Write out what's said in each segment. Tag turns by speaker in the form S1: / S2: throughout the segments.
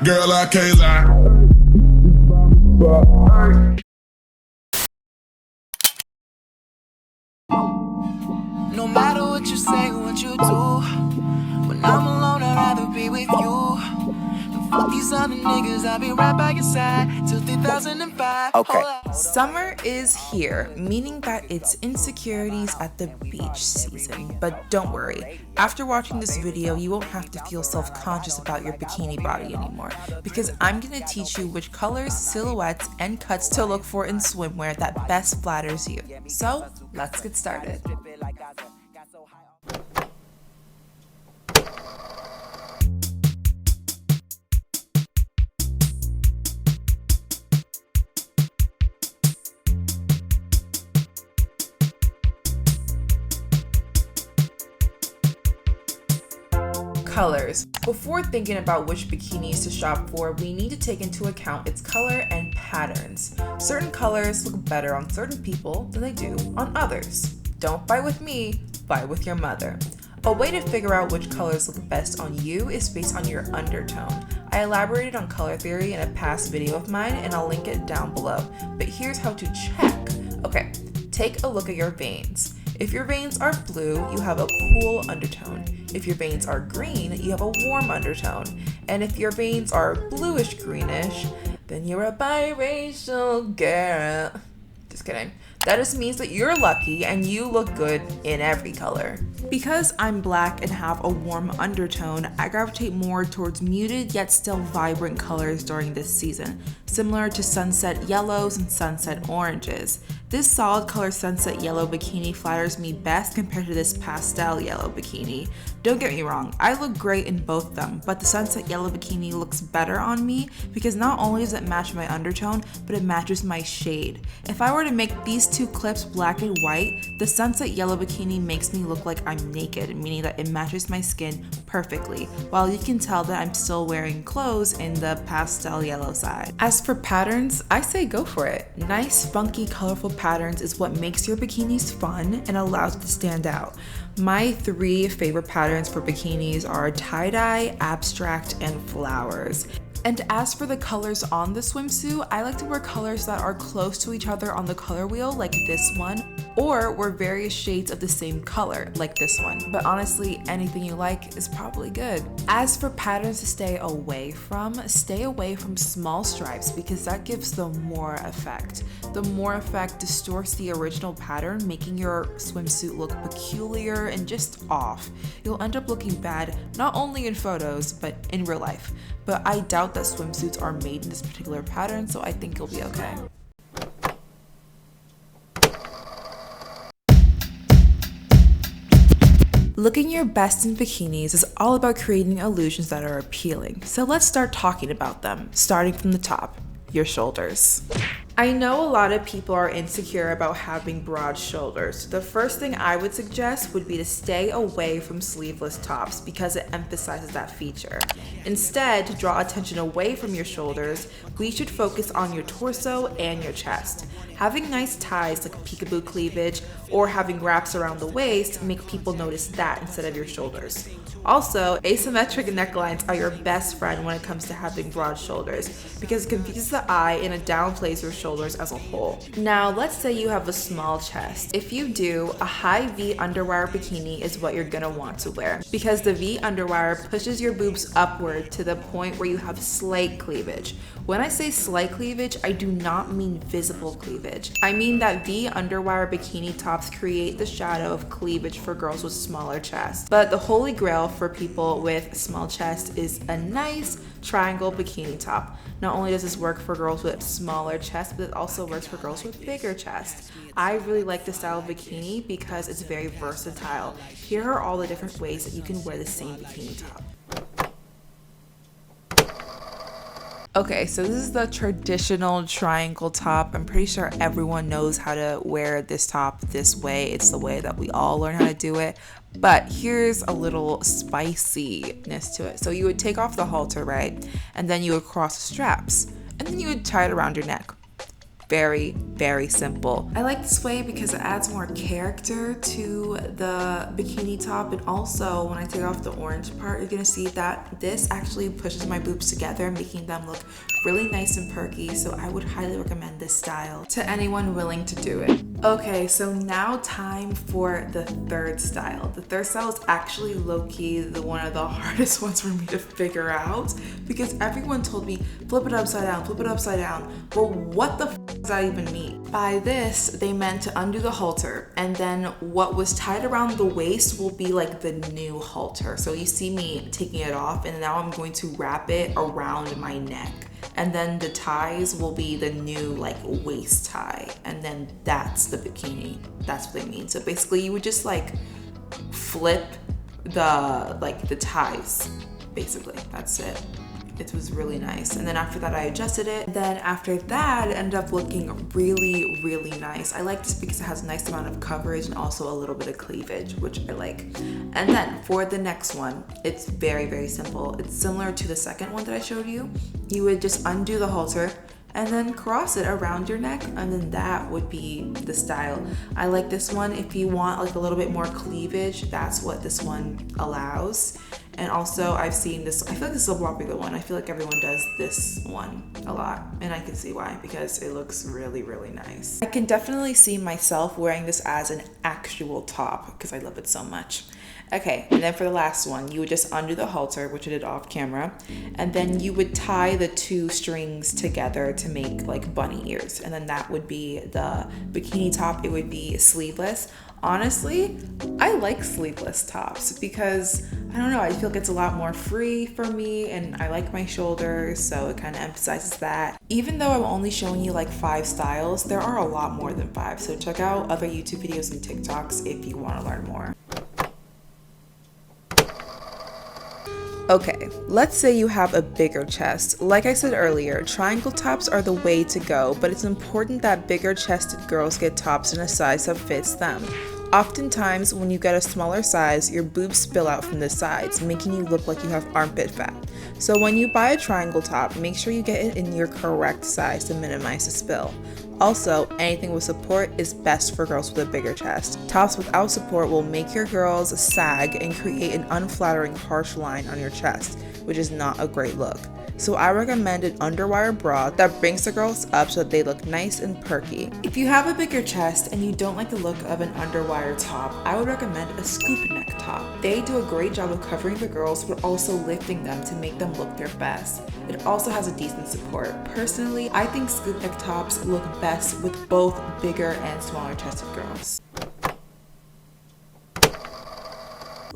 S1: Girl, I can't lie.
S2: No matter what you say, what you do, when I'm alone, I'd rather be with you. Fuck these other niggas, I'll be right by your side till 2005.
S3: Okay.
S4: Summer is here, meaning that it's insecurities at the beach season. But don't worry, after watching this video, you won't have to feel self-conscious about your bikini body anymore, because I'm gonna teach you which colors, silhouettes, and cuts to look for in swimwear that best flatters you. So, let's get started. Colors. Before thinking about which bikinis to shop for, we need to take into account its color and patterns. Certain colors look better on certain people than they do on others. Don't fight with me, fight with your mother. A way to figure out which colors look best on you is based on your undertone. I elaborated on color theory in a past video of mine and I'll link it down below. But here's how to check. Okay, take a look at your veins. If your veins are blue, you have a cool undertone. If your veins are green, you have a warm undertone. And if your veins are bluish greenish, then you're a biracial girl. Just kidding. That just means that you're lucky and you look good in every color. Because I'm black and have a warm undertone, I gravitate more towards muted yet still vibrant colors during this season, similar to sunset yellows and sunset oranges. This solid color sunset yellow bikini flatters me best compared to this pastel yellow bikini. Don't get me wrong, I look great in both of them, but the sunset yellow bikini looks better on me because not only does it match my undertone, but it matches my shade. If I were to make these two clips black and white, the sunset yellow bikini makes me look like I'm naked, meaning that it matches my skin perfectly, while you can tell that I'm still wearing clothes in the pastel yellow side. As for patterns, I say go for it. Nice, funky, colorful patterns is what makes your bikinis fun and allows it to stand out. My 3 favorite patterns for bikinis are tie-dye, abstract, and flowers. And as for the colors on the swimsuit, I like to wear colors that are close to each other on the color wheel, like this one, or wear various shades of the same color, like this one. But honestly, anything you like is probably good. As for patterns to stay away from small stripes because that gives the more effect. The more effect distorts the original pattern, making your swimsuit look peculiar and just off. You'll end up looking bad, not only in photos, but in real life. But I doubt that swimsuits are made in this particular pattern, so I think you'll be okay. Looking your best in bikinis is all about creating illusions that are appealing. So let's start talking about them, starting from the top, your shoulders. I know a lot of people are insecure about having broad shoulders. The first thing I would suggest would be to stay away from sleeveless tops because it emphasizes that feature. Instead, to draw attention away from your shoulders, we should focus on your torso and your chest. Having nice ties like peekaboo cleavage or having wraps around the waist make people notice that instead of your shoulders. Also, asymmetric necklines are your best friend when it comes to having broad shoulders because it confuses the eye and it downplays your shoulders as a whole. Now, let's say you have a small chest. If you do, a high V underwire bikini is what you're gonna want to wear because the V underwire pushes your boobs upward to the point where you have slight cleavage. When I say slight cleavage, I do not mean visible cleavage. I mean that V underwire bikini tops create the shadow of cleavage for girls with smaller chests. But the holy grail for people with small chest is a nice triangle bikini top. Not only does this work for girls with smaller chests, but it also works for girls with bigger chests. I really like this style of bikini because it's very versatile. Here are all the different ways that you can wear the same bikini top. Okay, so this is the traditional triangle top. I'm pretty sure everyone knows how to wear this top this way. It's the way that we all learn how to do it. But here's a little spiciness to it. So you would take off the halter, right? And then you would cross the straps. And then you would tie it around your neck. very simple. I like this way because it adds more character to the bikini top, and also when I take off the orange part, you're gonna see that this actually pushes my boobs together, making them look really nice and perky. So I would highly recommend this style to anyone willing to do it. Okay, so now time for the third style. The third style is actually low-key one of the hardest ones for me to figure out, because everyone told me flip it upside down, flip it upside down. Well, what the does that even mean? By this, they meant to undo the halter, and then what was tied around the waist will be like the new halter. So you see me taking it off, and now I'm going to wrap it around my neck. And then the ties will be the new like waist tie, and then that's the bikini. That's what they mean. So basically you would just like flip the ties, basically. That's it. It was really nice. And then after that I adjusted it. And then after that it ended up looking really nice. I like this because it has a nice amount of coverage and also a little bit of cleavage, which I like. And then for the next one, it's very simple. It's similar to the second one that I showed you. You would just undo the halter and then cross it around your neck, and then that would be the style. I like this one. If you want like a little bit more cleavage, that's what this one allows. And also I've seen this, I feel like this is a popular one. I feel like everyone does this one a lot, and I can see why, because it looks really nice. I can definitely see myself wearing this as an actual top because I love it so much. Okay, and then for the last one, you would just undo the halter, which I did off camera, and then you would tie the two strings together to make like bunny ears, and then that would be the bikini top. It would be sleeveless. Honestly, I like sleeveless tops because, I don't know, I feel like it's a lot more free for me, and I like my shoulders, so it kind of emphasizes that. Even though I'm only showing you like 5 styles, there are a lot more than 5, so check out other YouTube videos and TikToks if you want to learn more. Okay, let's say you have a bigger chest. Like I said earlier, triangle tops are the way to go, but it's important that bigger chested girls get tops in a size that fits them. Oftentimes, when you get a smaller size, your boobs spill out from the sides, making you look like you have armpit fat. So when you buy a triangle top, make sure you get it in your correct size to minimize the spill. Also, anything with support is best for girls with a bigger chest. Tops without support will make your girls sag and create an unflattering harsh line on your chest, which is not a great look. So I recommend an underwire bra that brings the girls up so that they look nice and perky. If you have a bigger chest and you don't like the look of an underwire top, I would recommend a scoop neck top. They do a great job of covering the girls but also lifting them to make them look their best. It also has a decent support. Personally, I think scoop neck tops look best with both bigger and smaller chested girls.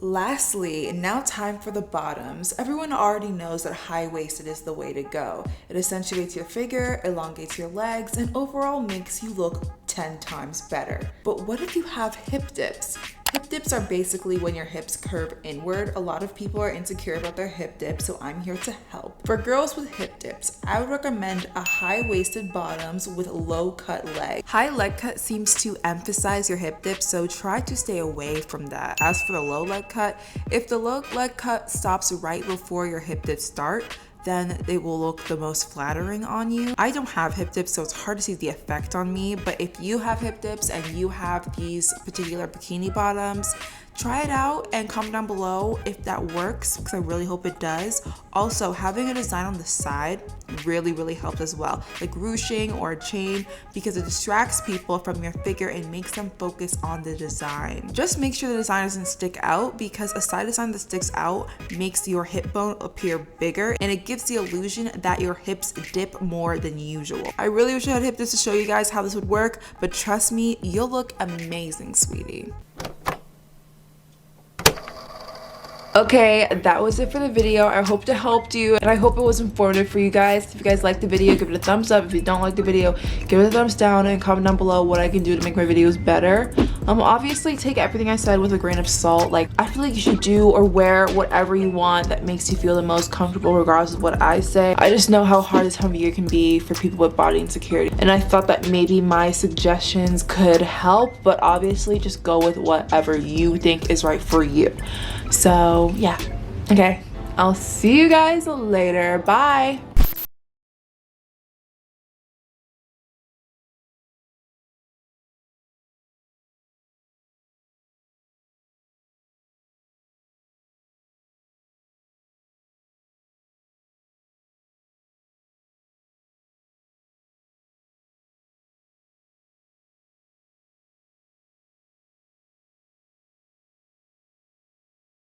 S4: Lastly, now time for the bottoms. Everyone already knows that high-waisted is the way to go. It accentuates your figure, elongates your legs, and overall makes you look 10 times better. But what if you have hip dips? Hip dips are basically when your hips curve inward. A lot of people are insecure about their hip dips, so I'm here to help. For girls with hip dips, I would recommend a high-waisted bottoms with low-cut leg. High leg cut seems to emphasize your hip dip, so try to stay away from that. As for the low leg cut, if the low leg cut stops right before your hip dips start, then they will look the most flattering on you. I don't have hip dips, so it's hard to see the effect on me, but if you have hip dips and you have these particular bikini bottoms, try it out and comment down below if that works, because I really hope it does. Also, having a design on the side really helps as well, like ruching or a chain, because it distracts people from your figure and makes them focus on the design. Just make sure the design doesn't stick out, because a side design that sticks out makes your hip bone appear bigger, and it gives the illusion that your hips dip more than usual. I really wish I had hip dips to show you guys how this would work, but trust me, you'll look amazing, sweetie. Okay, that was it for the video. I hope it helped you, and I hope it was informative for you guys. If you guys liked the video, give it a thumbs up. If you don't like the video, give it a thumbs down, and comment down below what I can do to make my videos better. Obviously take everything I said with a grain of salt. Like, I feel like you should do or wear whatever you want that makes you feel the most comfortable, regardless of what I say. I just know how hard this time of year can be for people with body insecurity, and I thought that maybe my suggestions could help, but obviously just go with whatever you think is right for you. So yeah, okay, I'll see you guys later. Bye.